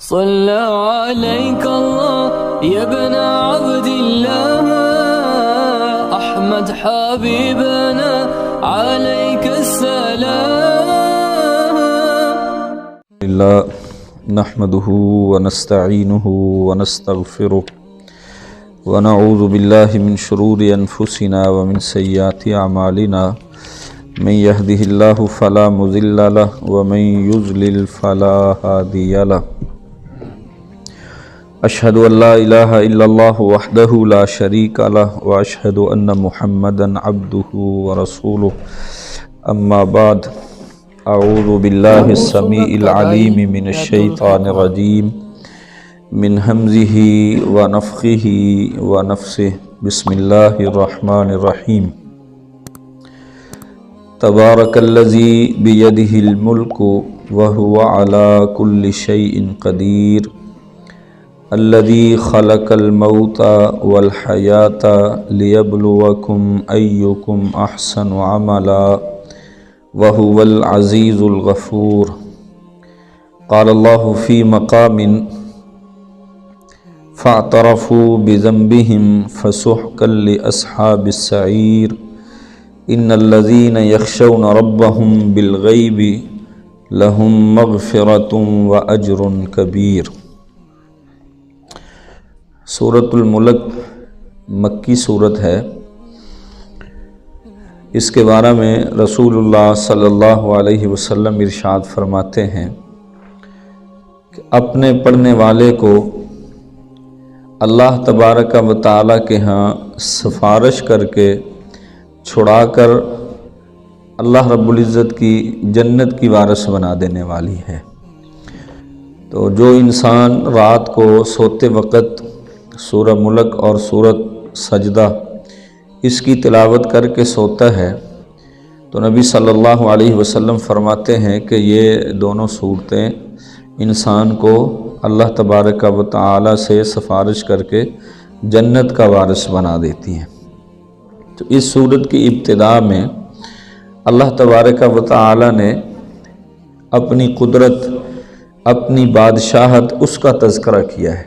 صلى عليك الله يا ابن عبد الله أحمد حبيبنا عليك السلام. الله نحمده ونستعينه ونستغفره ونعوذ بالله من شرور أنفسنا ومن سيئات أعمالنا من يهده الله فلا مضل له ومن يضلل فلا هادي له. أشهد أن لا إله إلا الله وحده لا شريك له وأشهد أن محمدا عبده ورسوله. أما بعد، أعوذ بالله السميع العليم من الشيطان الرجيم من همزه ونفخه ونفسه. بسم الله الرحمن الرحيم. تبارك الذي بيده الملك وهو على كل شيء قدير الذي خلق الموت والحياة ليبلوكم أيكم أحسن عملا وهو العزيز الغفور. قال الله في مقام فاعترفوا بذنبهم فسحقا لأصحاب السعير. إن الذين يخشون ربهم بالغيب لهم مغفرة وأجر كبير. سورۃ الملک مکی صورت ہے. اس کے بارے میں رسول اللہ صلی اللہ علیہ وسلم ارشاد فرماتے ہیں کہ اپنے پڑھنے والے کو اللہ تبارک و تعالیٰ کے ہاں سفارش کر کے چھڑا کر اللہ رب العزت کی جنت کی وارث بنا دینے والی ہے. تو جو انسان رات کو سوتے وقت سورہ ملک اور سورۃ سجدہ اس کی تلاوت کر کے سوتا ہے تو نبی صلی اللہ علیہ وسلم فرماتے ہیں کہ یہ دونوں صورتیں انسان کو اللہ تبارک و تعالی سے سفارش کر کے جنت کا وارث بنا دیتی ہیں. تو اس سورت کی ابتدا میں اللہ تبارک و تعالی نے اپنی قدرت، اپنی بادشاہت اس کا تذکرہ کیا ہے.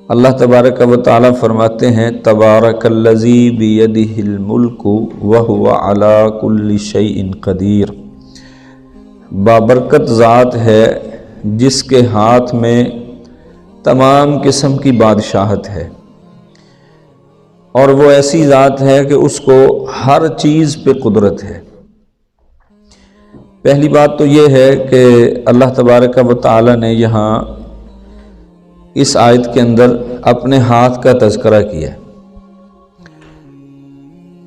اللہ تبارک و تعالی فرماتے ہیں تبارک الذی بیدہ الملک وہو علی کل شیء قدیر. بابرکت ذات ہے جس کے ہاتھ میں تمام قسم کی بادشاہت ہے، اور وہ ایسی ذات ہے کہ اس کو ہر چیز پہ قدرت ہے. پہلی بات تو یہ ہے کہ اللہ تبارک و تعالی نے یہاں اس آیت کے اندر اپنے ہاتھ کا تذکرہ کیا ہے.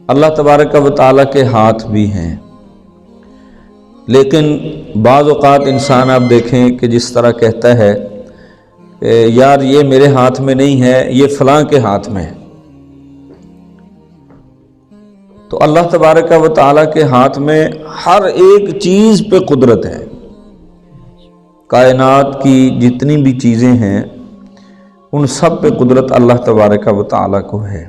اللہ تبارک و تعالیٰ کے ہاتھ بھی ہیں، لیکن بعض اوقات انسان آپ دیکھیں کہ جس طرح کہتا ہے کہ یار یہ میرے ہاتھ میں نہیں ہے، یہ فلاں کے ہاتھ میں ہے. تو اللہ تبارک و تعالیٰ کے ہاتھ میں ہر ایک چیز پہ قدرت ہے. کائنات کی جتنی بھی چیزیں ہیں ان سب پہ قدرت اللہ تبارک و تعالیٰ کو ہے.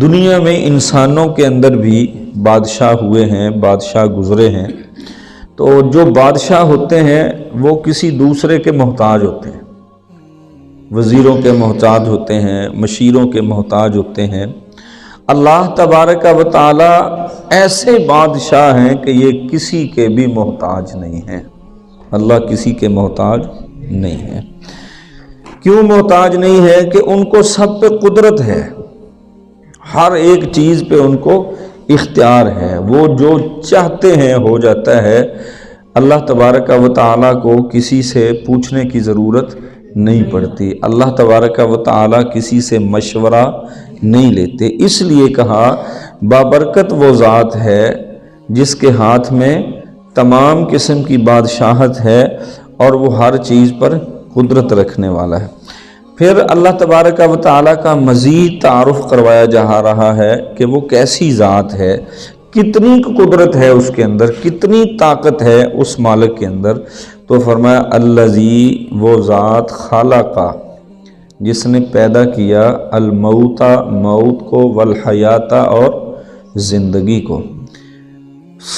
دنیا میں انسانوں کے اندر بھی بادشاہ ہوئے ہیں، بادشاہ گزرے ہیں. تو جو بادشاہ ہوتے ہیں وہ کسی دوسرے کے محتاج ہوتے ہیں، وزیروں کے محتاج ہوتے ہیں، مشیروں کے محتاج ہوتے ہیں. اللہ تبارک و تعالیٰ ایسے بادشاہ ہیں کہ یہ کسی کے بھی محتاج نہیں ہیں. اللہ کسی کے محتاج نہیں ہے. کیوں محتاج نہیں ہے؟ کہ ان کو سب پہ قدرت ہے، ہر ایک چیز پہ ان کو اختیار ہے. وہ جو چاہتے ہیں ہو جاتا ہے. اللہ تبارک و تعالیٰ کو کسی سے پوچھنے کی ضرورت نہیں پڑتی. اللہ تبارک و تعالیٰ کسی سے مشورہ نہیں لیتے. اس لیے کہا بابرکت وہ ذات ہے جس کے ہاتھ میں تمام قسم کی بادشاہت ہے اور وہ ہر چیز پر قدرت رکھنے والا ہے. پھر اللہ تبارک و تعالیٰ کا مزید تعارف کروایا جا رہا ہے کہ وہ کیسی ذات ہے، کتنی قدرت ہے اس کے اندر، کتنی طاقت ہے اس مالک کے اندر. تو فرمایا الذی وہ ذات خلقہ جس نے پیدا کیا الموت موت کو والحیات اور زندگی کو.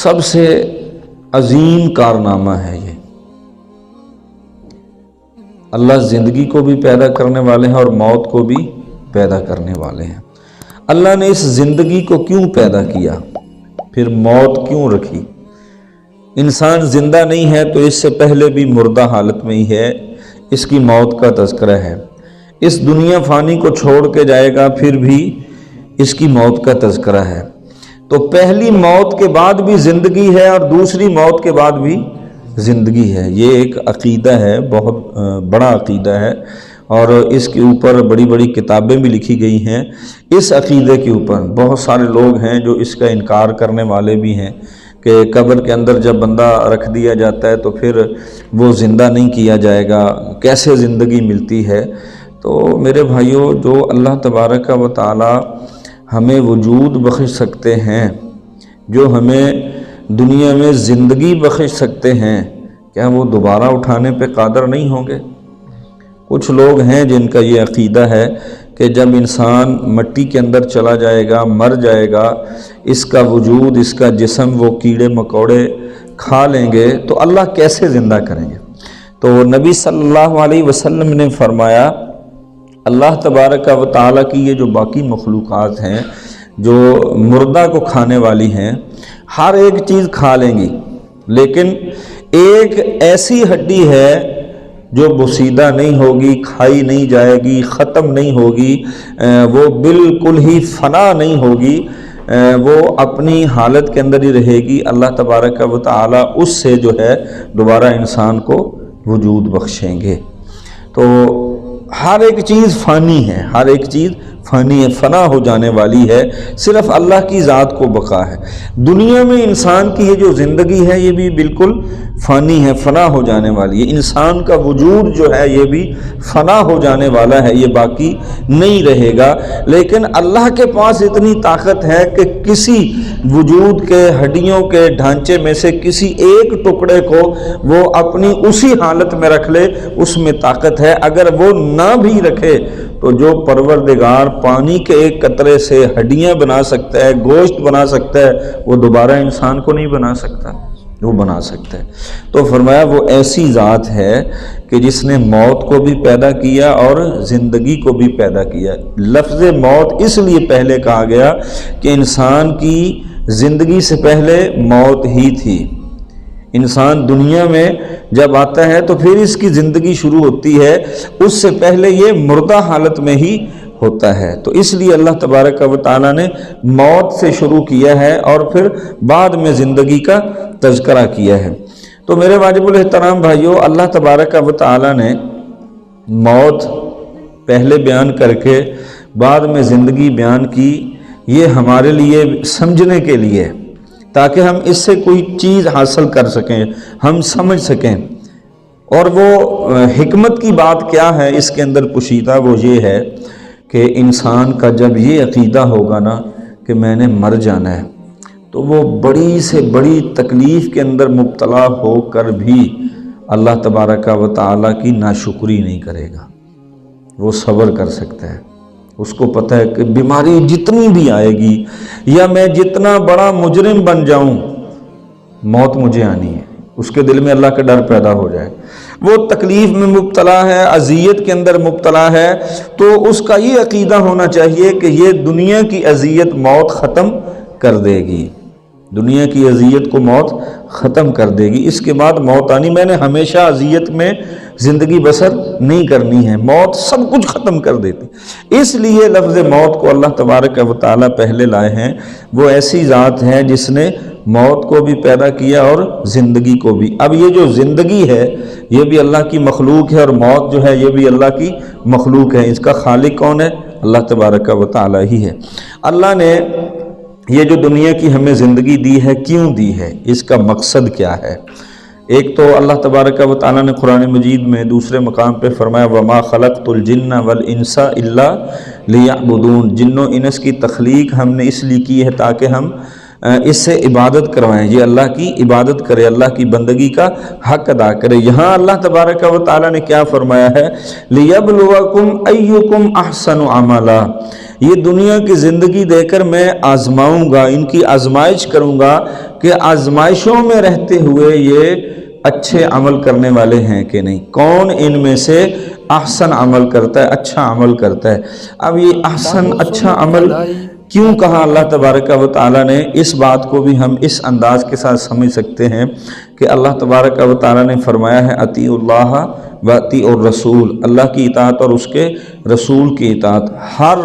سب سے عظیم کارنامہ ہے یہ. اللہ زندگی کو بھی پیدا کرنے والے ہیں اور موت کو بھی پیدا کرنے والے ہیں۔ اللہ نے اس زندگی کو کیوں پیدا کیا، پھر موت کیوں رکھی؟ انسان زندہ نہیں ہے تو اس سے پہلے بھی مردہ حالت میں ہی ہے، اس کی موت کا تذکرہ ہے۔ اس دنیا فانی کو چھوڑ کے جائے گا، پھر بھی اس کی موت کا تذکرہ ہے۔ تو پہلی موت کے بعد بھی زندگی ہے اور دوسری موت کے بعد بھی زندگی ہے۔ یہ ایک عقیدہ ہے، بہت بڑا عقیدہ ہے، اور اس کے اوپر بڑی بڑی کتابیں بھی لکھی گئی ہیں۔ اس عقیدے کے اوپر بہت سارے لوگ ہیں جو اس کا انکار کرنے والے بھی ہیں کہ قبر کے اندر جب بندہ رکھ دیا جاتا ہے تو پھر وہ زندہ نہیں کیا جائے گا، کیسے زندگی ملتی ہے؟ تو میرے بھائیوں، جو اللہ تبارک و تعالی ہمیں وجود بخش سکتے ہیں، جو ہمیں دنیا میں زندگی بخش سکتے ہیں، کیا وہ دوبارہ اٹھانے پہ قادر نہیں ہوں گے؟ کچھ لوگ ہیں جن کا یہ عقیدہ ہے کہ جب انسان مٹی کے اندر چلا جائے گا، مر جائے گا، اس کا وجود، اس کا جسم وہ کیڑے مکوڑے کھا لیں گے تو اللہ کیسے زندہ کریں گے؟ تو نبی صلی اللہ علیہ وسلم نے فرمایا، اللہ تبارک و تعالیٰ کی یہ جو باقی مخلوقات ہیں جو مردہ کو کھانے والی ہیں، ہر ایک چیز کھا لیں گی، لیکن ایک ایسی ہڈی ہے جو بوسیدہ نہیں ہوگی، کھائی نہیں جائے گی، ختم نہیں ہوگی، وہ بالکل ہی فنا نہیں ہوگی، وہ اپنی حالت کے اندر ہی رہے گی۔ اللہ تبارک و تعالی اس سے جو ہے دوبارہ انسان کو وجود بخشیں گے۔ تو ہر ایک چیز فانی ہے، ہر ایک چیز فانی ہے، فنا ہو جانے والی ہے، صرف اللہ کی ذات کو بقا ہے۔ دنیا میں انسان کی یہ جو زندگی ہے یہ بھی بالکل فانی ہے، فنا ہو جانے والی ہے۔ انسان کا وجود جو ہے یہ بھی فنا ہو جانے والا ہے، یہ باقی نہیں رہے گا۔ لیکن اللہ کے پاس اتنی طاقت ہے کہ کسی وجود کے ہڈیوں کے ڈھانچے میں سے کسی ایک ٹکڑے کو وہ اپنی اسی حالت میں رکھ لے، اس میں طاقت ہے۔ اگر وہ نہ بھی رکھے تو جو پروردگار پانی کے ایک قطرے سے ہڈیاں بنا سکتا ہے، گوشت بنا سکتا ہے، وہ دوبارہ انسان کو نہیں بنا سکتا، وہ بنا سکتا ہے۔ تو فرمایا وہ ایسی ذات ہے کہ جس نے موت کو بھی پیدا کیا اور زندگی کو بھی پیدا کیا۔ لفظ موت اس لیے پہلے کہا گیا کہ انسان کی زندگی سے پہلے موت ہی تھی۔ انسان دنیا میں جب آتا ہے تو پھر اس کی زندگی شروع ہوتی ہے، اس سے پہلے یہ مردہ حالت میں ہی ہوتا ہے۔ تو اس لیے اللہ تبارک و تعالیٰ نے موت سے شروع کیا ہے اور پھر بعد میں زندگی کا تذکرہ کیا ہے۔ تو میرے واجب الاحترام بھائیوں، اللہ تبارک و تعالیٰ نے موت پہلے بیان کر کے بعد میں زندگی بیان کی، یہ ہمارے لیے سمجھنے کے لیے، تاکہ ہم اس سے کوئی چیز حاصل کر سکیں، ہم سمجھ سکیں۔ اور وہ حکمت کی بات کیا ہے اس کے اندر پوشیدہ، وہ یہ ہے کہ انسان کا جب یہ عقیدہ ہوگا نا کہ میں نے مر جانا ہے، تو وہ بڑی سے بڑی تکلیف کے اندر مبتلا ہو کر بھی اللہ تبارک و تعالیٰ کی ناشکری نہیں کرے گا، وہ صبر کر سکتا ہے۔ اس کو پتہ ہے کہ بیماری جتنی بھی آئے گی یا میں جتنا بڑا مجرم بن جاؤں، موت مجھے آنی ہے، اس کے دل میں اللہ کا ڈر پیدا ہو جائے۔ وہ تکلیف میں مبتلا ہے، اذیت کے اندر مبتلا ہے، تو اس کا یہ عقیدہ ہونا چاہیے کہ یہ دنیا کی اذیت موت ختم کر دے گی، دنیا کی اذیت کو موت ختم کر دے گی، اس کے بعد موت آنی، میں نے ہمیشہ اذیت میں زندگی بسر نہیں کرنی ہے، موت سب کچھ ختم کر دیتی۔ اس لیے لفظ موت کو اللہ تبارک و تعالیٰ پہلے لائے ہیں۔ وہ ایسی ذات ہے جس نے موت کو بھی پیدا کیا اور زندگی کو بھی۔ اب یہ جو زندگی ہے یہ بھی اللہ کی مخلوق ہے، اور موت جو ہے یہ بھی اللہ کی مخلوق ہے۔ اس کا خالق کون ہے؟ اللہ تبارک و تعالیٰ ہی ہے۔ اللہ نے یہ جو دنیا کی ہمیں زندگی دی ہے کیوں دی ہے، اس کا مقصد کیا ہے؟ ایک تو اللہ تبارک و تعالیٰ نے قرآن مجید میں دوسرے مقام پہ فرمایا وَمَا خَلَقْتُ الْجِنَّ وَالْإِنسَ إِلَّا لِيَعْبُدُونَ، جن و انس کی تخلیق ہم نے اس لیے کی ہے تاکہ ہم اس سے عبادت کروائیں، یہ اللہ کی عبادت کرے، اللہ کی بندگی کا حق ادا کرے۔ یہاں اللہ تبارک و تعالیٰ نے کیا فرمایا ہے؟ لِيَبْلُوَكُمْ أَيُّكُمْ أَحْسَنُ عَمَلًا، یہ دنیا کی زندگی دے کر میں آزماؤں گا، ان کی آزمائش کروں گا کہ آزمائشوں میں رہتے ہوئے یہ اچھے عمل کرنے والے ہیں کہ نہیں، کون ان میں سے احسن عمل کرتا ہے، اچھا عمل کرتا ہے۔ اب یہ احسن اچھا عمل کیوں کہا اللہ تبارک و تعالیٰ نے؟ اس بات کو بھی ہم اس انداز کے ساتھ سمجھ سکتے ہیں کہ اللہ تبارک و تعالیٰ نے فرمایا ہے اطیعوا اللہ و اطیعوا الرسول، اللہ کی اطاعت اور اس کے رسول کی اطاعت۔ ہر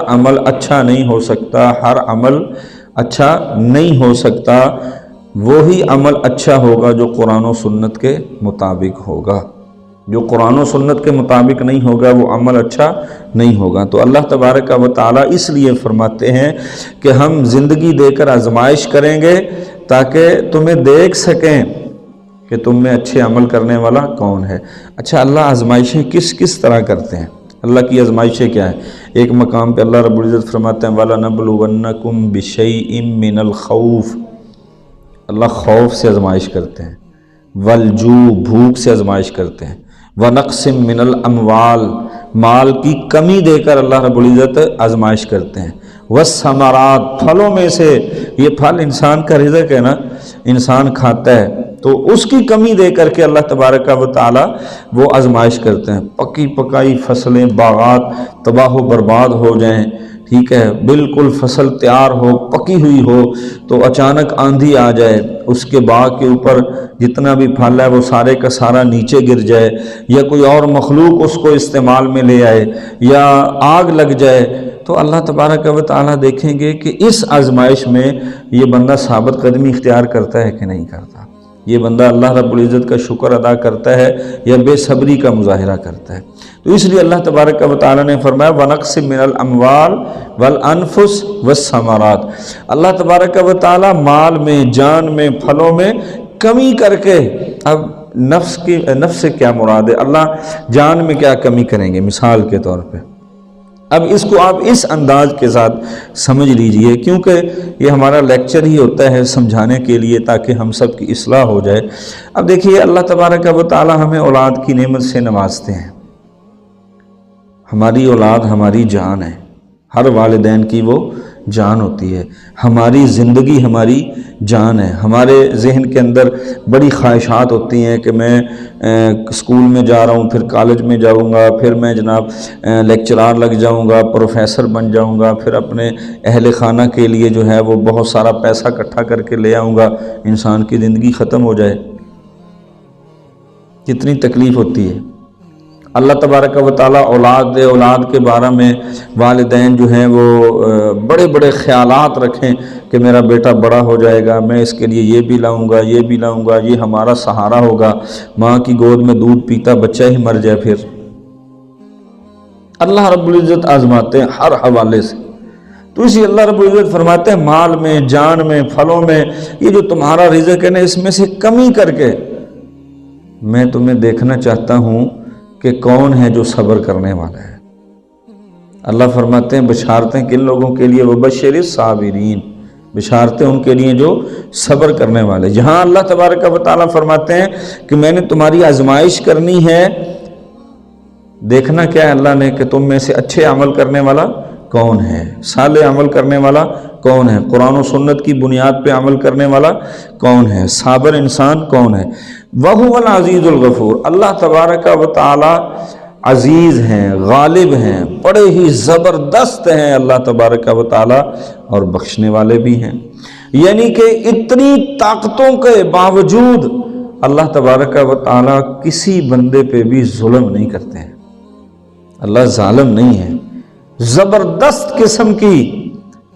عمل اچھا نہیں ہو سکتا، ہر عمل اچھا نہیں ہو سکتا، وہی عمل اچھا ہوگا جو قرآن و سنت کے مطابق ہوگا۔ جو قرآن و سنت کے مطابق نہیں ہوگا وہ عمل اچھا نہیں ہوگا۔ تو اللہ تبارک و تعالیٰ اس لیے فرماتے ہیں کہ ہم زندگی دے کر آزمائش کریں گے تاکہ تمہیں دیکھ سکیں کہ تم میں اچھے عمل کرنے والا کون ہے۔ اچھا، اللہ آزمائشیں کس طرح کرتے ہیں؟ اللہ کی آزمائشیں کیا ہیں؟ ایک مقام پہ اللہ رب العزت فرماتے ہیں وَلَنَبْلُوَنَّكُمْ بِشَيْءٍ مِّنَ الْخَوْفِ، اللہ خوف سے آزمائش کرتے ہیں، وَالْجُوعِ بھوک سے آزمائش کرتے ہیں، وَنَقْصٍ مِّنَ الْأَمْوَالِ مال کی کمی دے کر اللہ رب العزت آزمائش کرتے ہیں، وَالثَّمَرَاتِ پھلوں میں سے، یہ پھل انسان کا رزق ہے نا، انسان کھاتا ہے، تو اس کی کمی دے کر کے اللہ تبارک و تعالی وہ آزمائش کرتے ہیں۔ پکی پکائی فصلیں، باغات تباہ و برباد ہو جائیں، ٹھیک ہے، بالکل فصل تیار ہو، پکی ہوئی ہو، تو اچانک آندھی آ جائے، اس کے باغ کے اوپر جتنا بھی پھل ہے وہ سارے کا سارا نیچے گر جائے، یا کوئی اور مخلوق اس کو استعمال میں لے آئے، یا آگ لگ جائے، تو اللہ تبارک و تعالیٰ دیکھیں گے کہ اس آزمائش میں یہ بندہ ثابت قدمی اختیار کرتا ہے کہ نہیں کرتا، یہ بندہ اللہ رب العزت کا شکر ادا کرتا ہے یا بے صبری کا مظاہرہ کرتا ہے۔ تو اس لیے اللہ تبارک و تعالیٰ نے فرمایا وَنَقْصٍ مِّنَ الْأَمْوَالِ وَالْأَنفُسِ وَالثَّمَرَاتِ، اللہ تبارک و تعالیٰ مال میں، جان میں، پھلوں میں کمی کر کے، اب نفس سے کیا مراد ہے؟ اللہ جان میں کیا کمی کریں گے مثال کے طور پہ؟ اب اس کو آپ اس انداز کے ساتھ سمجھ لیجئے، کیونکہ یہ ہمارا لیکچر ہی ہوتا ہے سمجھانے کے لیے تاکہ ہم سب کی اصلاح ہو جائے۔ اب دیکھیے، اللہ تبارک و تعالی ہمیں اولاد کی نعمت سے نوازتے ہیں۔ ہماری اولاد ہماری جان ہے، ہر والدین کی وہ جان ہوتی ہے، ہماری زندگی ہماری جان ہے۔ ہمارے ذہن کے اندر بڑی خواہشات ہوتی ہیں کہ میں اسکول میں جا رہا ہوں، پھر کالج میں جاؤں گا، پھر میں جناب لیکچرار لگ جاؤں گا، پروفیسر بن جاؤں گا، پھر اپنے اہل خانہ کے لیے جو ہے وہ بہت سارا پیسہ اکٹھا کر کے لے آؤں گا، انسان کی زندگی ختم ہو جائے، کتنی تکلیف ہوتی ہے۔ اللہ تبارک و تعالیٰ اولاد کے بارے میں والدین جو ہیں وہ بڑے بڑے خیالات رکھیں کہ میرا بیٹا بڑا ہو جائے گا، میں اس کے لیے یہ بھی لاؤں گا، یہ بھی لاؤں گا، یہ ہمارا سہارا ہوگا، ماں کی گود میں دودھ پیتا بچہ ہی مر جائے۔ پھر اللہ رب العزت آزماتے ہیں ہر حوالے سے۔ تو اسی اللہ رب العزت فرماتے ہیں مال میں، جان میں، پھلوں میں، یہ جو تمہارا رزق ہے نا، اس میں سے کمی کر کے میں تمہیں دیکھنا چاہتا ہوں کہ کون ہے جو صبر کرنے والا ہے۔ اللہ فرماتے ہیں بشارتیں کن لوگوں کے لیے؟ وبشر الصابرین، بشارتیں ان کے لیے جو صبر کرنے والے۔ جہاں اللہ تبارک و تعالیٰ فرماتے ہیں کہ میں نے تمہاری آزمائش کرنی ہے، دیکھنا کیا ہے اللہ نے کہ تم میں سے اچھے عمل کرنے والا کون ہے، صالح عمل کرنے والا کون ہے، قرآن و سنت کی بنیاد پہ عمل کرنے والا کون ہے، صابر انسان کون ہے۔ وَهُوَ الْعَزِيزُ الْغَفُورُ، اللہ تبارک و تعالی عزیز ہیں، غالب ہیں، بڑے ہی زبردست ہیں اللہ تبارک و تعالی، اور بخشنے والے بھی ہیں۔ یعنی کہ اتنی طاقتوں کے باوجود اللہ تبارک و تعالی کسی بندے پہ بھی ظلم نہیں کرتے ہیں، اللہ ظالم نہیں ہے۔ زبردست قسم کی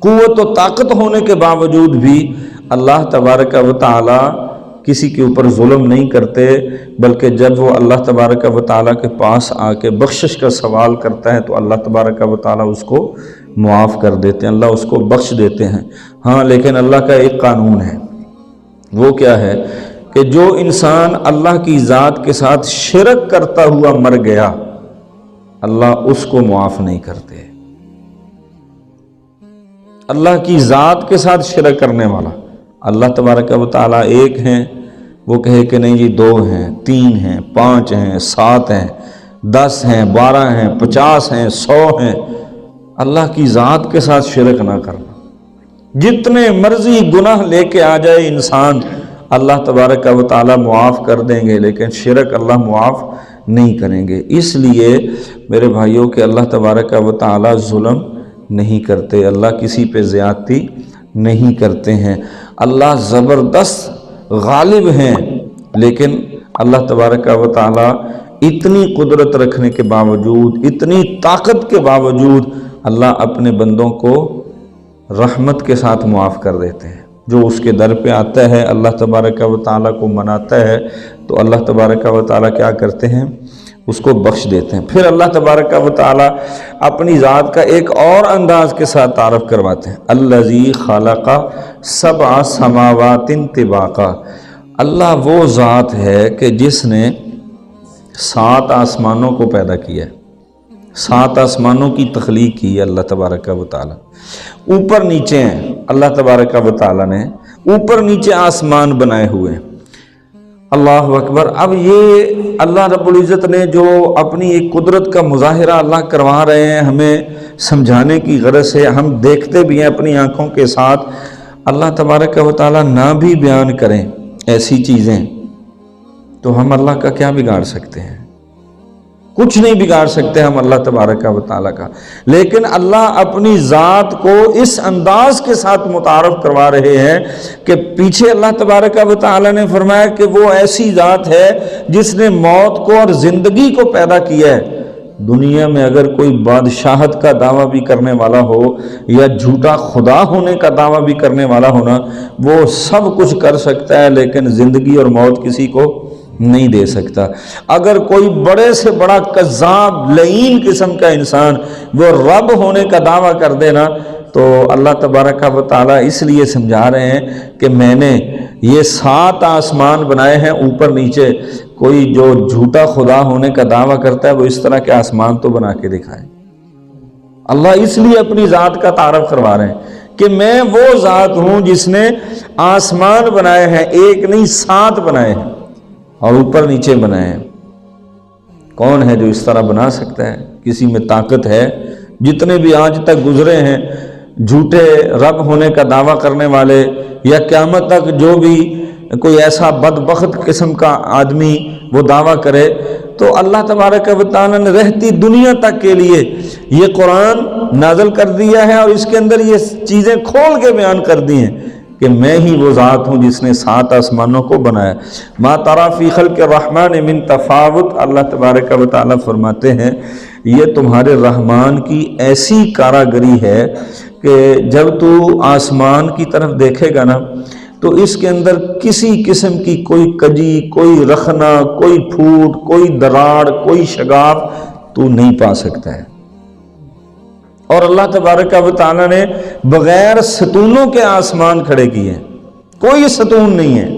قوت و طاقت ہونے کے باوجود بھی اللہ تبارک و تعالی کسی کے اوپر ظلم نہیں کرتے، بلکہ جب وہ اللہ تبارک و تعالیٰ کے پاس آ کے بخشش کا سوال کرتا ہے تو اللہ تبارک و تعالیٰ اس کو معاف کر دیتے ہیں، اللہ اس کو بخش دیتے ہیں۔ ہاں، لیکن اللہ کا ایک قانون ہے، وہ کیا ہے کہ جو انسان اللہ کی ذات کے ساتھ شرک کرتا ہوا مر گیا، اللہ اس کو معاف نہیں کرتے۔ اللہ کی ذات کے ساتھ شرک کرنے والا، اللہ تبارک و تعالیٰ ایک ہیں، وہ کہے کہ نہیں جی 2 ہیں، 3 ہیں، 5 ہیں، 7 ہیں، 10 ہیں، 12 ہیں، 50 ہیں، 100 ہیں، اللہ کی ذات کے ساتھ شرک نہ کرنا۔ جتنے مرضی گناہ لے کے آ جائے انسان، اللہ تبارک و تعالیٰ معاف کر دیں گے، لیکن شرک اللہ معاف نہیں کریں گے۔ اس لیے میرے بھائیوں کہ اللہ تبارک و تعالی ظلم نہیں کرتے، اللہ کسی پہ زیادتی نہیں کرتے ہیں، اللہ زبردست غالب ہیں، لیکن اللہ تبارک و تعالی اتنی قدرت رکھنے کے باوجود، اتنی طاقت کے باوجود اللہ اپنے بندوں کو رحمت کے ساتھ معاف کر دیتے ہیں۔ جو اس کے در پہ آتا ہے، اللہ تبارک و تعالیٰ کو مناتا ہے، تو اللہ تبارک و تعالیٰ کیا کرتے ہیں؟ اس کو بخش دیتے ہیں۔ پھر اللہ تبارک و تعالیٰ اپنی ذات کا ایک اور انداز کے ساتھ تعارف کرواتے ہیں، الذی خلق سبع سماوات طباقا۔ اللہ وہ ذات ہے کہ جس نے 7 آسمانوں کو پیدا کیا ہے، 7 آسمانوں کی تخلیق کی ہے اللہ تبارک و تعالیٰ۔ اوپر نیچے ہیں، اللہ تبارک و تعالیٰ نے اوپر نیچے آسمان بنائے ہوئے ہیں۔ اللہ اکبر۔ اب یہ اللہ رب العزت نے جو اپنی ایک قدرت کا مظاہرہ اللہ کروا رہے ہیں، ہمیں سمجھانے کی غرض ہے، ہم دیکھتے بھی ہیں اپنی آنکھوں کے ساتھ۔ اللہ تبارک و تعالیٰ نہ بھی بیان کریں ایسی چیزیں تو ہم اللہ کا کیا بگاڑ سکتے ہیں؟ کچھ نہیں بگاڑ سکتے ہم اللہ تبارک و تعالیٰ کا، لیکن اللہ اپنی ذات کو اس انداز کے ساتھ متعارف کروا رہے ہیں کہ پیچھے اللہ تبارک و تعالیٰ نے فرمایا کہ وہ ایسی ذات ہے جس نے موت کو اور زندگی کو پیدا کیا ہے۔ دنیا میں اگر کوئی بادشاہت کا دعویٰ بھی کرنے والا ہو یا جھوٹا خدا ہونے کا دعویٰ بھی کرنے والا ہونا، وہ سب کچھ کر سکتا ہے، لیکن زندگی اور موت کسی کو نہیں دے سکتا۔ اگر کوئی بڑے سے بڑا کذاب لعین قسم کا انسان وہ رب ہونے کا دعویٰ کر دینا، تو اللہ تبارک و تعالیٰ اس لیے سمجھا رہے ہیں کہ میں نے یہ 7 آسمان بنائے ہیں اوپر نیچے۔ کوئی جو جھوٹا خدا ہونے کا دعویٰ کرتا ہے وہ اس طرح کے آسمان تو بنا کے دکھائے۔ اللہ اس لیے اپنی ذات کا تعارف کروا رہے ہیں کہ میں وہ ذات ہوں جس نے آسمان بنائے ہیں، ایک نہیں 7 بنائے ہیں اور اوپر نیچے بنائے ہیں۔ کون ہے جو اس طرح بنا سکتا ہے؟ کسی میں طاقت ہے؟ جتنے بھی آج تک گزرے ہیں جھوٹے رب ہونے کا دعویٰ کرنے والے، یا قیامت تک جو بھی کوئی ایسا بدبخت قسم کا آدمی وہ دعویٰ کرے، تو اللہ تبارک و تعالیٰ نے رہتی دنیا تک کے لیے یہ قرآن نازل کر دیا ہے، اور اس کے اندر یہ چیزیں کھول کے بیان کر دی ہیں کہ میں ہی وہ ذات ہوں جس نے 7 آسمانوں کو بنایا۔ ما تری فی خلق الرحمن من تفاوت، اللہ تبارک و تعالیٰ فرماتے ہیں یہ تمہارے رحمان کی ایسی کاراگری ہے کہ جب تو آسمان کی طرف دیکھے گا نا تو اس کے اندر کسی قسم کی کوئی کجی، کوئی رخنا، کوئی پھوٹ، کوئی دراڑ، کوئی شگاف تو نہیں پا سکتا ہے۔ اور اللہ تبارک و تعالیٰ نے بغیر ستونوں کے آسمان کھڑے کیے ہیں، کوئی ستون نہیں ہے۔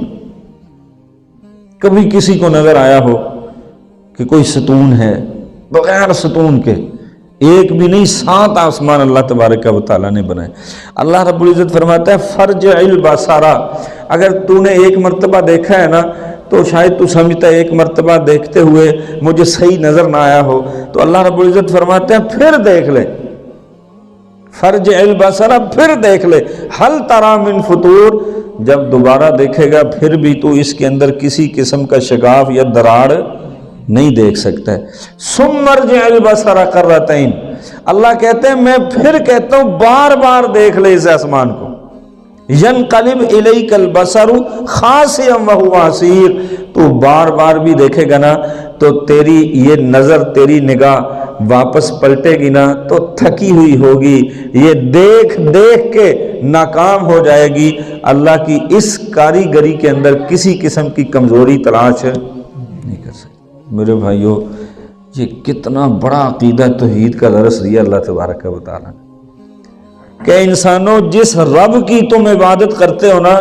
کبھی کسی کو نظر آیا ہو کہ کوئی ستون ہے؟ بغیر ستون کے ایک بھی نہیں، 7 آسمان اللہ تبارک و تعالیٰ نے بنائے۔ اللہ رب العزت فرماتا ہے فرجع البصر، اگر تو نے ایک مرتبہ دیکھا ہے نا تو شاید تو سمجھتا ہے ایک مرتبہ دیکھتے ہوئے مجھے صحیح نظر نہ آیا ہو، تو اللہ رب العزت فرماتے ہیں پھر دیکھ لے، فرجع البصر، پھر دیکھ لے، ہل تری من فطور، جب دوبارہ دیکھے گا پھر بھی تو اس کے اندر کسی قسم کا شگاف یا دراڑ نہیں دیکھ سکتا ہے۔ ثم ارجع البصر کرتین، اللہ کہتے ہیں میں پھر کہتا ہوں بار بار دیکھ لے اس آسمان کو، ینقلب الیک البصر خاسئا وہو حسیر، تو بار بار بھی دیکھے گا نا تو تیری یہ نظر، تیری نگاہ واپس پلٹے گی نا تو تھکی ہوئی ہوگی، یہ دیکھ دیکھ کے ناکام ہو جائے گی۔ اللہ کی اس کاریگری کے اندر کسی قسم کی کمزوری تلاش نہیں کر سکتی۔ میرے بھائیوں، یہ کتنا بڑا عقیدہ توحید کا درس دیا اللہ تبارک و تعالیٰ نے کہ انسانوں جس رب کی تم عبادت کرتے ہو نا،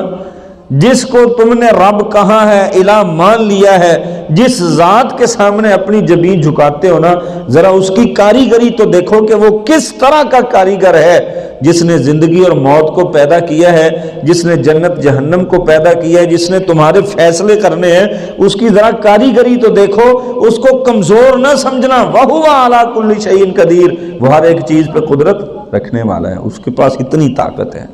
جس کو تم نے رب کہا ہے، الہ مان لیا ہے، جس ذات کے سامنے اپنی جبین جھکاتے ہو نا، ذرا اس کی کاریگری تو دیکھو کہ وہ کس طرح کا کاریگر ہے، جس نے زندگی اور موت کو پیدا کیا ہے، جس نے جنت جہنم کو پیدا کیا ہے، جس نے تمہارے فیصلے کرنے ہیں، اس کی ذرا کاریگری تو دیکھو، اس کو کمزور نہ سمجھنا۔ وَهُوَ عَلَى كُلِّ شَيْءٍ قَدِيرٌ، وہ ہر ایک چیز پہ قدرت رکھنے والا ہے، اس کے پاس اتنی طاقت ہے۔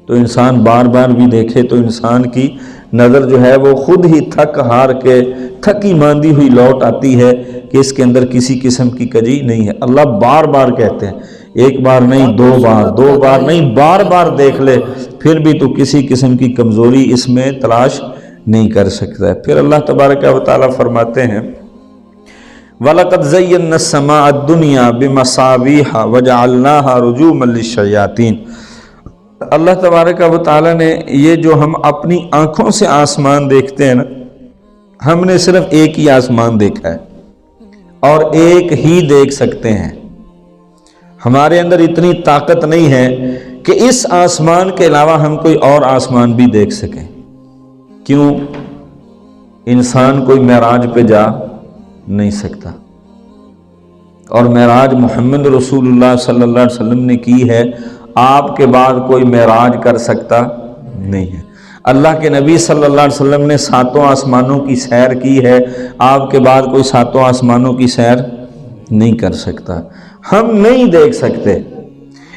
تو انسان بار بار بھی دیکھے تو انسان کی نظر جو ہے وہ خود ہی تھک ہار کے تھکی ماندی ہوئی لوٹ آتی ہے کہ اس کے اندر کسی قسم کی کجی نہیں ہے۔ اللہ بار بار کہتے ہیں، ایک بار نہیں، دو بار نہیں، بار بار دیکھ لے، پھر بھی تو کسی قسم کی کمزوری اس میں تلاش نہیں کر سکتا ہے۔ پھر اللہ تبارک و تعالیٰ فرماتے ہیں وَلَقَدْ زَيَّنَّا السَّمَاءَ الدُّنْيَا بِمَصَابِيحَ وَجَعَلْنَاهَا رُجُومًا لِلشَّيَاطِينِ۔ اللہ تبارک و تعالیٰ نے یہ جو ہم اپنی آنکھوں سے آسمان دیکھتے ہیں نا، ہم نے صرف ایک ہی آسمان دیکھا ہے اور ایک ہی دیکھ سکتے ہیں۔ ہمارے اندر اتنی طاقت نہیں ہے کہ اس آسمان کے علاوہ ہم کوئی اور آسمان بھی دیکھ سکیں۔ کیوں؟ انسان کوئی معراج پہ جا نہیں سکتا، اور معراج محمد رسول اللہ صلی اللہ علیہ وسلم نے کی ہے، آپ کے بعد کوئی معراج کر سکتا نہیں ہے۔ اللہ کے نبی صلی اللہ علیہ وسلم نے 7 آسمانوں کی سیر کی ہے، آپ کے بعد کوئی 7 آسمانوں کی سیر نہیں کر سکتا، ہم نہیں دیکھ سکتے۔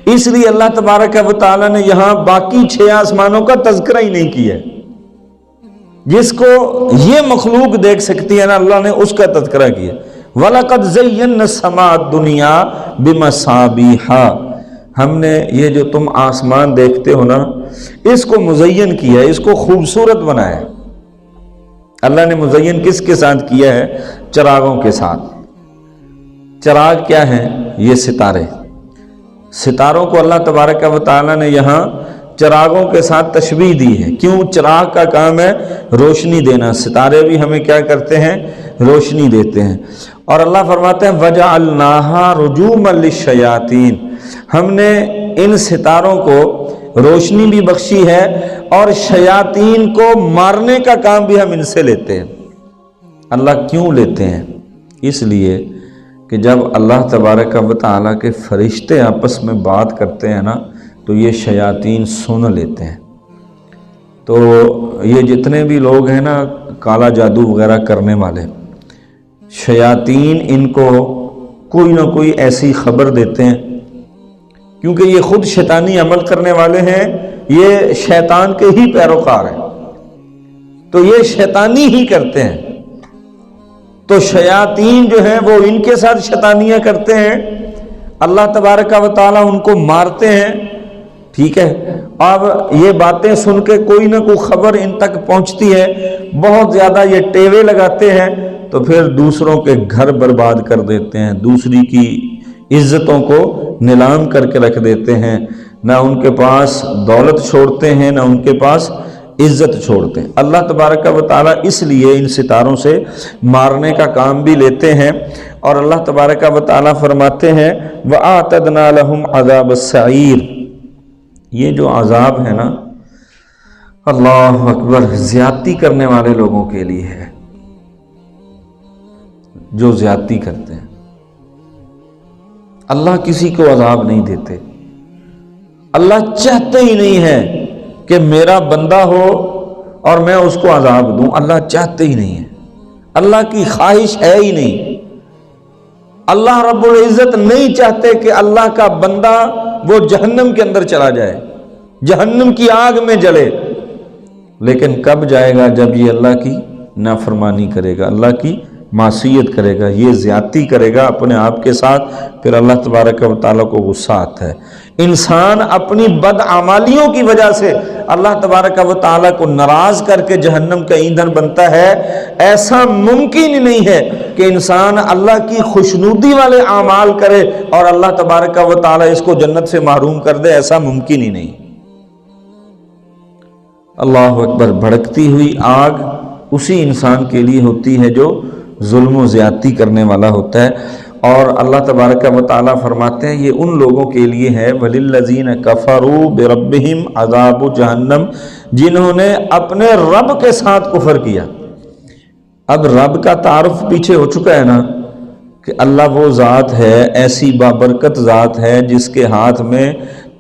اس لیے اللہ تبارک و تعالیٰ نے یہاں باقی 6 آسمانوں کا تذکرہ ہی نہیں کیا ہے۔ جس کو یہ مخلوق دیکھ سکتی ہے نا، اللہ نے اس کا تذکرہ کیا۔ وَلَقَدْ زَيَّنَّا السَّمَاءَ الدُّنْيَا بِمَصَابِيحَ، ہم نے یہ جو تم آسمان دیکھتے ہو نا، اس کو مزین کیا ہے، اس کو خوبصورت بنایا ہے۔ اللہ نے مزین کس کے ساتھ کیا ہے؟ چراغوں کے ساتھ۔ چراغ کیا ہے؟ یہ ستارے۔ ستاروں کو اللہ تبارک و تعالیٰ نے یہاں چراغوں کے ساتھ تشبیہ دی ہے۔ کیوں؟ چراغ کا کام ہے روشنی دینا، ستارے بھی ہمیں کیا کرتے ہیں؟ روشنی دیتے ہیں۔ اور اللہ فرماتے ہیں وَجَعَلْنَاهَا رُجُومًا لِلشَّيَاطِينِ، ہم نے ان ستاروں کو روشنی بھی بخشی ہے اور شیاطین کو مارنے کا کام بھی ہم ان سے لیتے ہیں۔ اللہ کیوں لیتے ہیں؟ اس لیے کہ جب اللہ تبارک و تعالیٰ کے فرشتے آپس میں بات کرتے ہیں نا، تو یہ شیاطین سن لیتے ہیں۔ تو یہ جتنے بھی لوگ ہیں نا کالا جادو وغیرہ کرنے والے، شیاطین ان کو کوئی نہ کوئی ایسی خبر دیتے ہیں، کیونکہ یہ خود شیطانی عمل کرنے والے ہیں، یہ شیطان کے ہی پیروکار ہیں، تو یہ شیطانی ہی کرتے ہیں۔ تو شیاطین جو ہیں وہ ان کے ساتھ شیطانیاں کرتے ہیں، اللہ تبارک و تعالیٰ ان کو مارتے ہیں۔ ٹھیک ہے، اب یہ باتیں سن کے کوئی نہ کوئی خبر ان تک پہنچتی ہے، بہت زیادہ یہ ٹیوے لگاتے ہیں، تو پھر دوسروں کے گھر برباد کر دیتے ہیں، دوسری کی عزتوں کو نیلام کر کے رکھ دیتے ہیں، نہ ان کے پاس دولت چھوڑتے ہیں، نہ ان کے پاس عزت چھوڑتے ہیں۔ اللہ تبارک و تعالیٰ اس لیے ان ستاروں سے مارنے کا کام بھی لیتے ہیں۔ اور اللہ تبارک و تعالیٰ فرماتے ہیں وَآتَدْنَا لَهُمْ عَذَابَ السَّعِيرِ، یہ جو عذاب ہے نا، اللہ اکبر، زیادتی کرنے والے لوگوں کے لیے ہے، جو زیادتی کرتے ہیں۔ اللہ کسی کو عذاب نہیں دیتے، اللہ چاہتے ہی نہیں ہے کہ میرا بندہ ہو اور میں اس کو عذاب دوں، اللہ چاہتے ہی نہیں ہے، اللہ کی خواہش ہے ہی نہیں۔ اللہ رب العزت نہیں چاہتے کہ اللہ کا بندہ وہ جہنم کے اندر چلا جائے، جہنم کی آگ میں جلے، لیکن کب جائے گا؟ جب یہ اللہ کی نافرمانی کرے گا، اللہ کی معصیت کرے گا، یہ زیادتی کرے گا اپنے آپ کے ساتھ، پھر اللہ تبارک و تعالیٰ کو غصہ آتا ہے۔ انسان اپنی بدعمالیوں کی وجہ سے اللہ تبارک و تعالیٰ کو ناراض کر کے جہنم کا ایندھن بنتا ہے۔ ایسا ممکن ہی نہیں ہے کہ انسان اللہ کی خوشنودی والے اعمال کرے اور اللہ تبارک و تعالیٰ اس کو جنت سے محروم کر دے، ایسا ممکن ہی نہیں۔ اللہ اکبر، بھڑکتی ہوئی آگ اسی انسان کے لیے ہوتی ہے جو ظلم و زیادتی کرنے والا ہوتا ہے۔ اور اللہ تبارک و تعالیٰ فرماتے ہیں یہ ان لوگوں کے لیے ہے وَلِلَّذِينَ كَفَرُوا بِرَبِّهِمْ عَذَابُ جَهَنَّمْ، جنہوں نے اپنے رب کے ساتھ کفر کیا۔ اب رب کا تعارف پیچھے ہو چکا ہے نا کہ اللہ وہ ذات ہے، ایسی بابرکت ذات ہے جس کے ہاتھ میں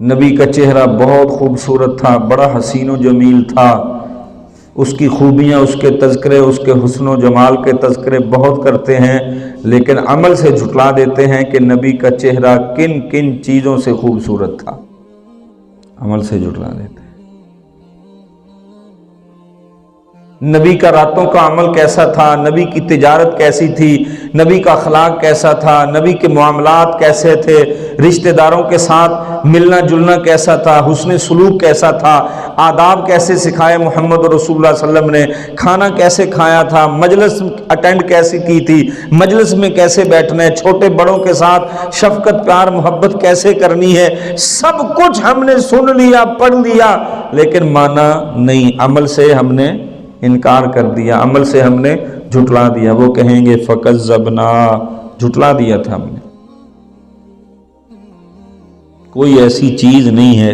نبی کا چہرہ بہت خوبصورت تھا، بڑا حسین و جمیل تھا، اس کی خوبیاں، اس کے تذکرے، اس کے حسن و جمال کے تذکرے بہت کرتے ہیں، لیکن عمل سے جھٹلا دیتے ہیں کہ نبی کا چہرہ کن کن چیزوں سے خوبصورت تھا، عمل سے جھٹلا دیتے ہیں۔ نبی کا راتوں کا عمل کیسا تھا، نبی کی تجارت کیسی تھی، نبی کا اخلاق کیسا تھا، نبی کے معاملات کیسے تھے، رشتہ داروں کے ساتھ ملنا جلنا کیسا تھا، حسن سلوک کیسا تھا، آداب کیسے سکھائے محمد رسول اللہ صلی اللہ علیہ وسلم نے، کھانا کیسے کھایا تھا، مجلس اٹینڈ کیسی کی تھی، مجلس میں کیسے بیٹھنا ہے، چھوٹے بڑوں کے ساتھ شفقت پیار محبت کیسے کرنی ہے، سب کچھ ہم نے سن لیا پڑھ لیا، لیکن مانا نہیں، عمل سے ہم نے انکار کر دیا، عمل سے ہم نے جھٹلا دیا۔ وہ کہیں گے فَكَذَّبْنَا، جھٹلا دیا تھا ہم نے۔ کوئی ایسی چیز نہیں ہے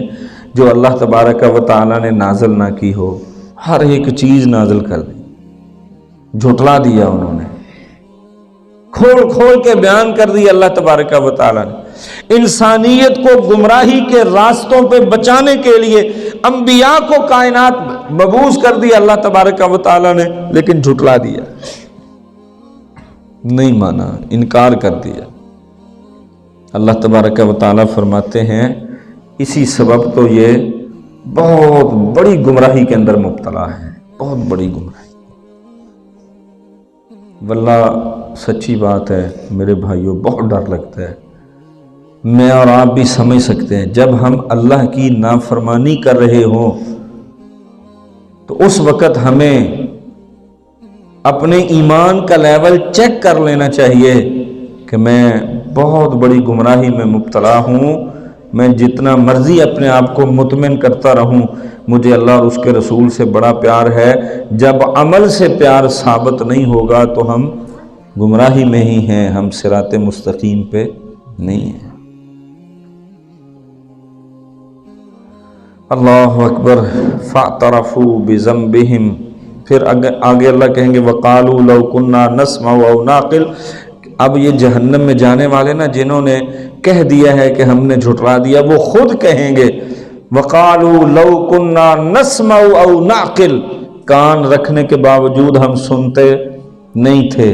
جو اللہ تبارک و تعالی نے نازل نہ کی ہو، ہر ایک چیز نازل کر دی، جھٹلا دیا انہوں نے، کھول کھول کے بیان کر دی اللہ تبارک و تعالی نے۔ انسانیت کو گمراہی کے راستوں پہ بچانے کے لیے انبیاء کو کائنات مبعوث کر دیا اللہ تبارک و تعالی نے، لیکن جھٹلا دیا، نہیں مانا، انکار کر دیا۔ اللہ تبارک و تعالی فرماتے ہیں اسی سبب تو یہ بہت بڑی گمراہی کے اندر مبتلا ہے، بہت بڑی گمراہی۔ واللہ سچی بات ہے میرے بھائیوں، بہت ڈر لگتا ہے۔ میں اور آپ بھی سمجھ سکتے ہیں جب ہم اللہ کی نافرمانی کر رہے ہوں تو اس وقت ہمیں اپنے ایمان کا لیول چیک کر لینا چاہیے کہ میں بہت بڑی گمراہی میں مبتلا ہوں، میں جتنا مرضی اپنے آپ کو مطمئن کرتا رہوں، مجھے اللہ اور اس کے رسول سے بڑا پیار ہے، جب عمل سے پیار ثابت نہیں ہوگا تو ہم گمراہی میں ہی ہیں، ہم صراط مستقیم پہ نہیں ہیں۔ اللہ اکبر۔ فاعترفوا بذنبہم، پھر آگے اللہ کہیں گے وقالوا لو كنا نسمع او نعقل۔ اب یہ جہنم میں جانے والے نا جنہوں نے کہہ دیا ہے کہ ہم نے جھٹلا دیا، وہ خود کہیں گے وقالوا لو كنا نسمع او نعقل، کان رکھنے کے باوجود ہم سنتے نہیں تھے،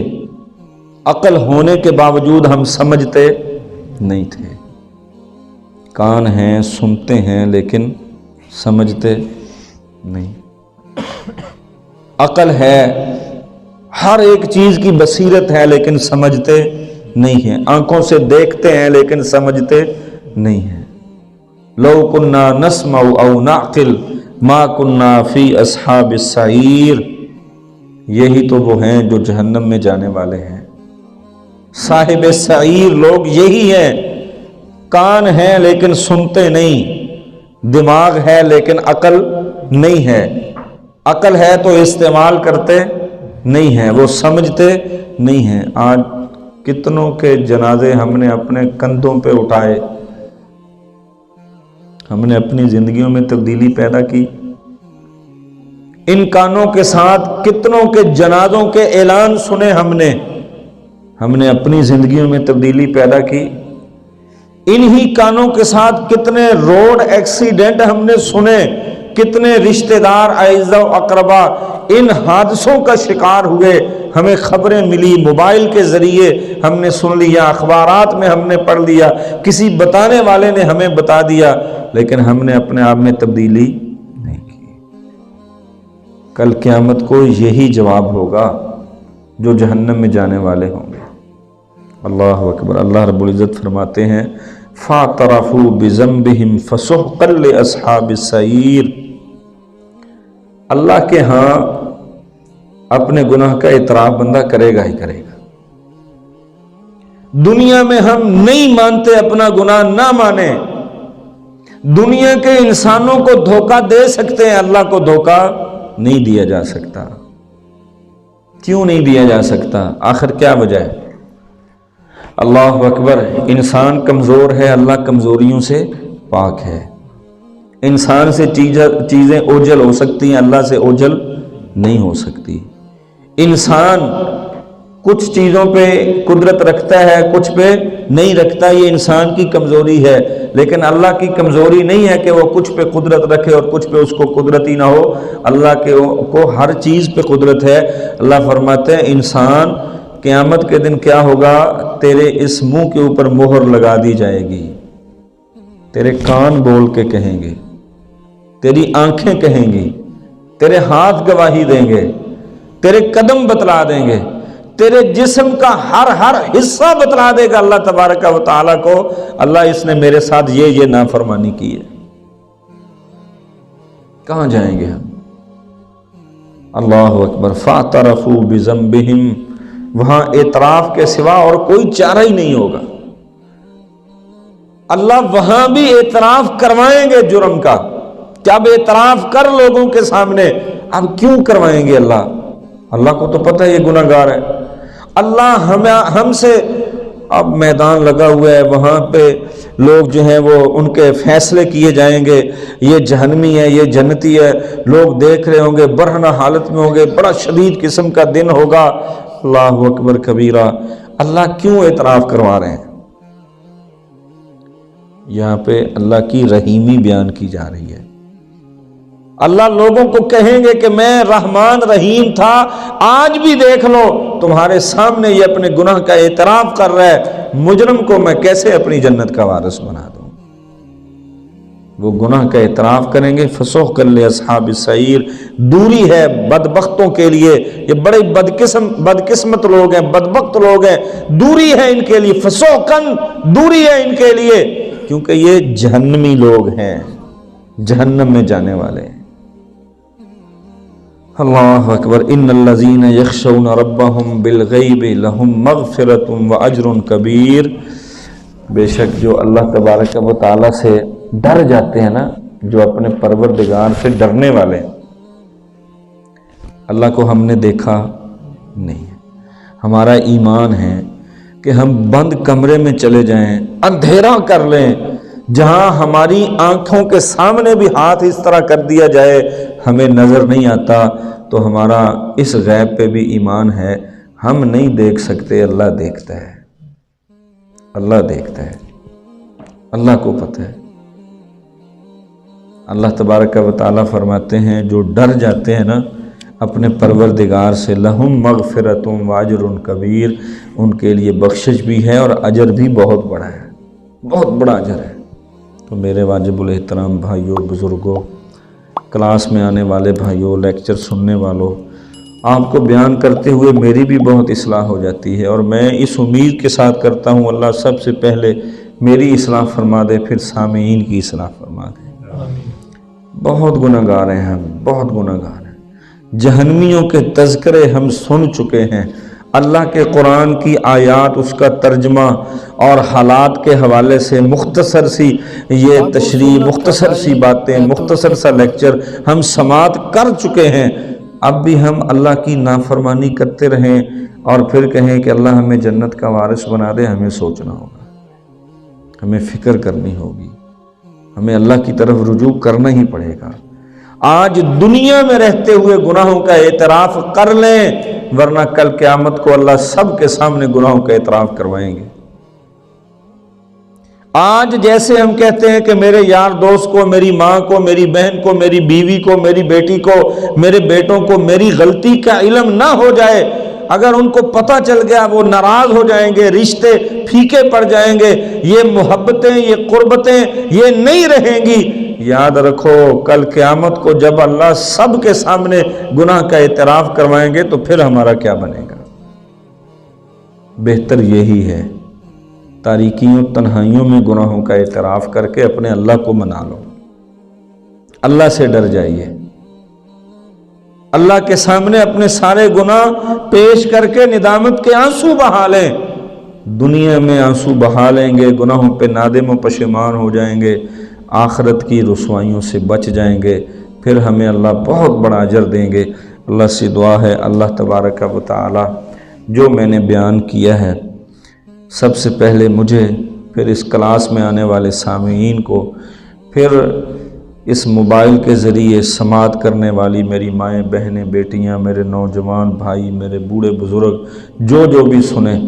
عقل ہونے کے باوجود ہم سمجھتے نہیں تھے۔ کان ہیں، سنتے ہیں، لیکن سمجھتے نہیں۔ عقل ہے، ہر ایک چیز کی بصیرت ہے، لیکن سمجھتے نہیں ہیں، آنکھوں سے دیکھتے ہیں لیکن سمجھتے نہیں ہیں۔ لو کنا نسمع او نعقل ما کنا فی اصحاب السعیر، یہی تو وہ ہیں جو جہنم میں جانے والے ہیں۔ صاحب سعیر لوگ یہی ہیں، کان ہیں لیکن سنتے نہیں، دماغ ہے لیکن عقل نہیں ہے، عقل ہے تو استعمال کرتے نہیں ہیں، وہ سمجھتے نہیں ہیں۔ آج کتنوں کے جنازے ہم نے اپنے کندھوں پہ اٹھائے، ہم نے اپنی زندگیوں میں تبدیلی پیدا کی۔ ان کانوں کے ساتھ کتنوں کے جنازوں کے اعلان سنے ہم نے اپنی زندگیوں میں تبدیلی پیدا کی۔ انہی کانوں کے ساتھ کتنے روڈ ایکسیڈنٹ ہم نے سنے، کتنے رشتہ دار اعزاء و اقربا ان حادثوں کا شکار ہوئے، ہمیں خبریں ملی، موبائل کے ذریعے ہم نے سن لیا، اخبارات میں ہم نے پڑھ لیا، کسی بتانے والے نے ہمیں بتا دیا، لیکن ہم نے اپنے آپ میں تبدیلی نہیں کی۔ کل قیامت کو یہی جواب ہوگا جو جہنم میں جانے والے ہوں گے۔ اللہ اکبر۔ اللہ رب العزت فرماتے ہیں فَاعْتَرَفُوا بِذَنبِهِمْ فَسُحْقًا لِأَصْحَابِ السَّعِيرِ۔ اللہ کے ہاں اپنے گناہ کا اعتراف بندہ کرے گا ہی کرے گا۔ دنیا میں ہم نہیں مانتے اپنا گناہ، نہ مانیں، دنیا کے انسانوں کو دھوکہ دے سکتے ہیں، اللہ کو دھوکہ نہیں دیا جا سکتا۔ کیوں نہیں دیا جا سکتا؟ آخر کیا وجہ ہے؟ اللہ اکبر۔ انسان کمزور ہے، اللہ کمزوریوں سے پاک ہے۔ انسان سے چیزیں اوجھل ہو سکتی ہیں، اللہ سے اوجھل نہیں ہو سکتی۔ انسان کچھ چیزوں پہ قدرت رکھتا ہے, کچھ پہ نہیں رکھتا. یہ انسان کی کمزوری ہے, لیکن اللہ کی کمزوری نہیں ہے کہ وہ کچھ پہ قدرت رکھے اور کچھ پہ اس کو قدرت ہی نہ ہو. اللہ کو ہر چیز پہ قدرت ہے. اللہ فرماتے ہیں انسان قیامت کے دن کیا ہوگا, تیرے اس منہ کے اوپر مہر لگا دی جائے گی, تیرے کان بول کے کہیں گے, تیری آنکھیں کہیں گی, تیرے ہاتھ گواہی دیں گے, تیرے قدم بتلا دیں گے, تیرے جسم کا ہر حصہ بتلا دے گا اللہ تبارک و تعالیٰ کو, اللہ اس نے میرے ساتھ یہ نافرمانی کی ہے. کہاں جائیں گے ہم؟ اللہ اکبر. فاعترفوا بذنبہم, وہاں اعتراف کے سوا اور کوئی چارہ ہی نہیں ہوگا. اللہ وہاں بھی اعتراف کروائیں گے جرم کا. جب اعتراف کر لوگوں کے سامنے, اب کیوں کروائیں گے اللہ کو تو پتہ ہے یہ گناہ گار ہے. اللہ ہم سے اب میدان لگا ہوا ہے, وہاں پہ لوگ جو ہیں وہ ان کے فیصلے کیے جائیں گے, یہ جہنمی ہے یہ جنتی ہے, لوگ دیکھ رہے ہوں گے, برہنہ حالت میں ہوں گے, بڑا شدید قسم کا دن ہوگا. اللہ اکبر کبیرہ. اللہ کیوں اعتراف کروا رہے ہیں؟ یہاں پہ اللہ کی رحیمی بیان کی جا رہی ہے. اللہ لوگوں کو کہیں گے کہ میں رحمان رحیم تھا, آج بھی دیکھ لو تمہارے سامنے یہ اپنے گناہ کا اعتراف کر رہا ہے, مجرم کو میں کیسے اپنی جنت کا وارث بنا دوں. وہ گناہ کا اعتراف کریں گے. فسوقا لاصحاب السعیر, دوری ہے بدبختوں کے لیے, یہ بڑے بدقسمت لوگ ہیں, بدبخت لوگ ہیں, دوری ہے ان کے لیے. فسوقا, دوری ہے ان کے لیے, کیونکہ یہ جہنمی لوگ ہیں, جہنم میں جانے والے ہیں. اللہ اکبر. ان الذین یخشون ربهم بالغیب لهم مغفرۃ واجر کبیر. بے شک جو اللہ تبارک و تعالیٰ سے ڈر جاتے ہیں نا, جو اپنے پروردگار سے ڈرنے والے ہیں. اللہ کو ہم نے دیکھا نہیں ہے, ہمارا ایمان ہے کہ ہم بند کمرے میں چلے جائیں, اندھیرا کر لیں, جہاں ہماری آنکھوں کے سامنے بھی ہاتھ اس طرح کر دیا جائے ہمیں نظر نہیں آتا, تو ہمارا اس غیب پہ بھی ایمان ہے. ہم نہیں دیکھ سکتے, اللہ دیکھتا ہے, اللہ دیکھتا ہے, اللہ کو پتہ ہے. اللہ تبارک و تعالیٰ فرماتے ہیں جو ڈر جاتے ہیں نا اپنے پروردگار سے, لہم مغفرۃ واجر کبیر, ان کے لیے بخشش بھی ہے اور اجر بھی بہت بڑا ہے, بہت بڑا اجر ہے. تو میرے واجب الاحترام بھائیوں, بزرگوں, کلاس میں آنے والے بھائیوں, لیکچر سننے والوں, آپ کو بیان کرتے ہوئے میری بھی بہت اصلاح ہو جاتی ہے, اور میں اس امید کے ساتھ کرتا ہوں اللہ سب سے پہلے میری اصلاح فرما دے, پھر سامعین کی اصلاح فرما دے. بہت گناہ گار ہیں ہم, بہت گناہ گار ہیں. جہنمیوں کے تذکرے ہم سن چکے ہیں. اللہ کے قرآن کی آیات, اس کا ترجمہ اور حالات کے حوالے سے مختصر سی یہ تشریح, مختصر سی باتیں, مختصر سا لیکچر ہم سماعت کر چکے ہیں. اب بھی ہم اللہ کی نافرمانی کرتے رہیں اور پھر کہیں کہ اللہ ہمیں جنت کا وارث بنا دے. ہمیں سوچنا ہوگا, ہمیں فکر کرنی ہوگی, ہمیں اللہ کی طرف رجوع کرنا ہی پڑے گا. آج دنیا میں رہتے ہوئے گناہوں کا اعتراف کر لیں, ورنہ کل قیامت کو اللہ سب کے سامنے گناہوں کا اعتراف کروائیں گے. آج جیسے ہم کہتے ہیں کہ میرے یار دوست کو, میری ماں کو, میری بہن کو, میری بیوی کو, میری بیٹی کو, میرے بیٹوں کو میری غلطی کا علم نہ ہو جائے, اگر ان کو پتہ چل گیا وہ ناراض ہو جائیں گے, رشتے پھیکے پڑ جائیں گے, یہ محبتیں, یہ قربتیں یہ نہیں رہیں گی. یاد رکھو کل قیامت کو جب اللہ سب کے سامنے گناہ کا اعتراف کروائیں گے تو پھر ہمارا کیا بنے گا. بہتر یہی ہے تاریکیوں تنہائیوں میں گناہوں کا اعتراف کر کے اپنے اللہ کو منا لو, اللہ سے ڈر جائیے, اللہ کے سامنے اپنے سارے گناہ پیش کر کے ندامت کے آنسو بہا لیں. دنیا میں آنسو بہا لیں گے, گناہوں پہ نادم و پشیمان ہو جائیں گے, آخرت کی رسوائیوں سے بچ جائیں گے, پھر ہمیں اللہ بہت بڑا اجر دیں گے. اللہ سے دعا ہے اللہ تبارک و تعالی جو میں نے بیان کیا ہے سب سے پہلے مجھے, پھر اس کلاس میں آنے والے سامعین کو, پھر اس موبائل کے ذریعے سماعت کرنے والی میری مائیں بہنیں بیٹیاں میرے نوجوان بھائی میرے بوڑھے بزرگ جو بھی سنیں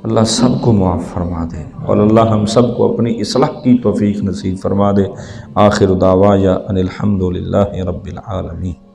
اللہ سب کو معاف فرما دے اور اللہ ہم سب کو اپنی اصلاح کی توفیق نصیب فرما دے۔ آخر دعوایا ان الحمد للہ رب العالمین۔